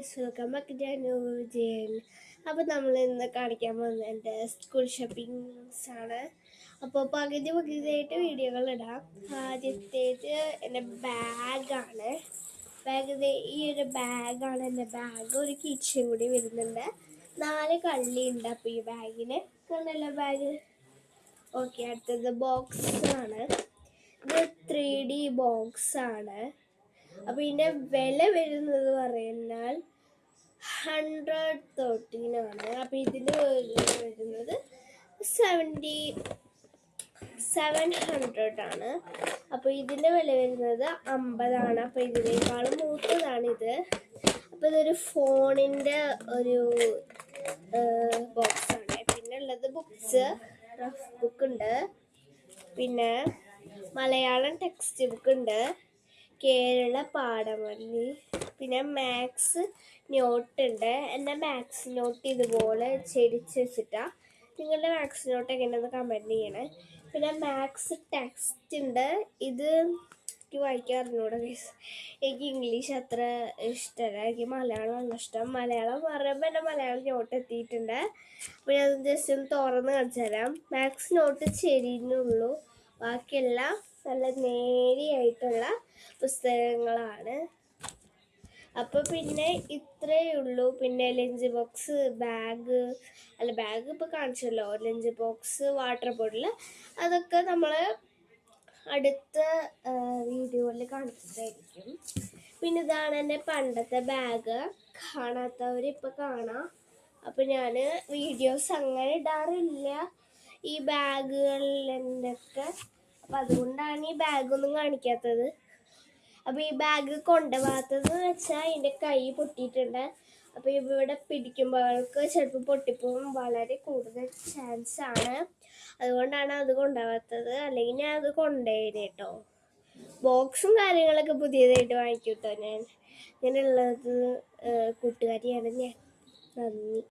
Guys, welcome back to new Vijayan. അപ്പോൾ നമ്മൾ ഇന്ന് കാണിക്കാൻ പോകുന്നത് എൻ്റെ സ്കൂൾ ഷോപ്പിംഗ്സ് ആണ്. അപ്പോൾ പകുതിയായിട്ട് വീഡിയോകൾ ഇടാം. ആദ്യത്തേത് എൻ്റെ ബാഗാണ്. ഈ ഒരു ബാഗാണ് എൻ്റെ ബാഗ്. ഒരു കിച്ചൺ കൂടി വരുന്നുണ്ട്. 4 കള്ളി ഉണ്ട് അപ്പോൾ ഈ ബാഗിന്. കണ്ടല്ല ബാഗ്. ഓക്കെ, അടുത്തത് ബോക്സ് ആണ്. ഇത് 3D ബോക്സ് ആണ്. അപ്പോൾ ഇതിൻ്റെ വില വരുന്നത് പറഞ്ഞാൽ 113 ആണ്. അപ്പോൾ ഇതിന് വരുന്നത് 700 ആണ്. അപ്പോൾ ഇതിൻ്റെ വില വരുന്നത് 50 ആണ്. അപ്പോൾ ഇതിനേക്കാളും മൂത്തതാണിത്. അപ്പോൾ ഇതൊരു ഫോണിൻ്റെ ഒരു ബോക്സാണ്. പിന്നെ ഉള്ളത് ബുക്സ്, റഫ് ബുക്ക് ഉണ്ട്, പിന്നെ മലയാളം ടെക്സ്റ്റ് ബുക്ക് ഉണ്ട്, കേരള പാഠമല്ലി, പിന്നെ മാത്സ് നോട്ട് ഉണ്ട്. എൻ്റെ മാത്സ് നോട്ട് ഇതുപോലെ ചെരിച്ച് വെച്ചിട്ടാണ്. നിങ്ങളുടെ മാത്സ് നോട്ട് എങ്ങനെയാണെന്ന് കമൻറ്റ് ചെയ്യണേ. പിന്നെ മാത്സ് ടെക്സ്റ്റ് ഉണ്ട്. ഇത് എനിക്ക് വായിക്കാൻ അറിഞ്ഞൂടാ ഗൈസ്. എനിക്ക് ഇംഗ്ലീഷ് അത്ര ഇഷ്ടമല്ല. എനിക്ക് മലയാളമാണ് ഇഷ്ടം. മലയാളം പറയുമ്പോൾ എൻ്റെ മലയാളം നോട്ട് എത്തിയിട്ടുണ്ട്. അപ്പോൾ ഞാൻ ജസ്റ്റ് ഒന്ന് തുറന്ന് കാണിച്ചു തരാം. മാത്സ് നോട്ട് ചെരിയുന്നുള്ളൂ, ബാക്കിയെല്ലാം നല്ല നേരിയായിട്ടുള്ള പുസ്തകങ്ങളാണ്. അപ്പോൾ പിന്നെ ഇത്രയേ ഉള്ളൂ. പിന്നെ ലഞ്ച് ബോക്സ്, ബാഗ് ഇപ്പോൾ കാണിച്ചല്ലോ. ലഞ്ച് ബോക്സ്, വാട്ടർ ബോട്ടിൽ, അതൊക്കെ നമ്മൾ അടുത്ത വീഡിയോയിൽ കാണിച്ചിട്ടായിരിക്കും. പിന്നെ ഇതാണ് എൻ്റെ പണ്ടത്തെ ബാഗ്. കാണാത്തവർ ഇപ്പോൾ കാണാം. അപ്പോൾ ഞാൻ വീഡിയോസ് അങ്ങനെ ഇടാറില്ല ഈ ബാഗുകളിലൊക്കെ. അപ്പം അതുകൊണ്ടാണ് ഈ ബാഗൊന്നും കാണിക്കാത്തത്. അപ്പോൾ ഈ ബാഗ് കൊണ്ടുപോകാത്തതെന്ന് വെച്ചാൽ ഇതിൻ്റെ കൈ പൊട്ടിയിട്ടുണ്ട്. അപ്പോൾ ഇവിടെ പിടിക്കുമ്പോഴേക്ക് ചിലപ്പോൾ പൊട്ടിപ്പോകാൻ വളരെ കൂടുതൽ ചാൻസ് ആണ്. അതുകൊണ്ടാണ് അത് കൊണ്ടുപോകാത്തത്. അല്ലെങ്കിൽ ഞാൻ അത് കൊണ്ടുപോയി കേട്ടോ. ബോക്സും കാര്യങ്ങളൊക്കെ പുതിയതായിട്ട് വാങ്ങിക്കും കേട്ടോ ഞാൻ. ഇങ്ങനെയുള്ളത് കൂട്ടുകാരിയാണ് ഞാൻ. നന്ദി.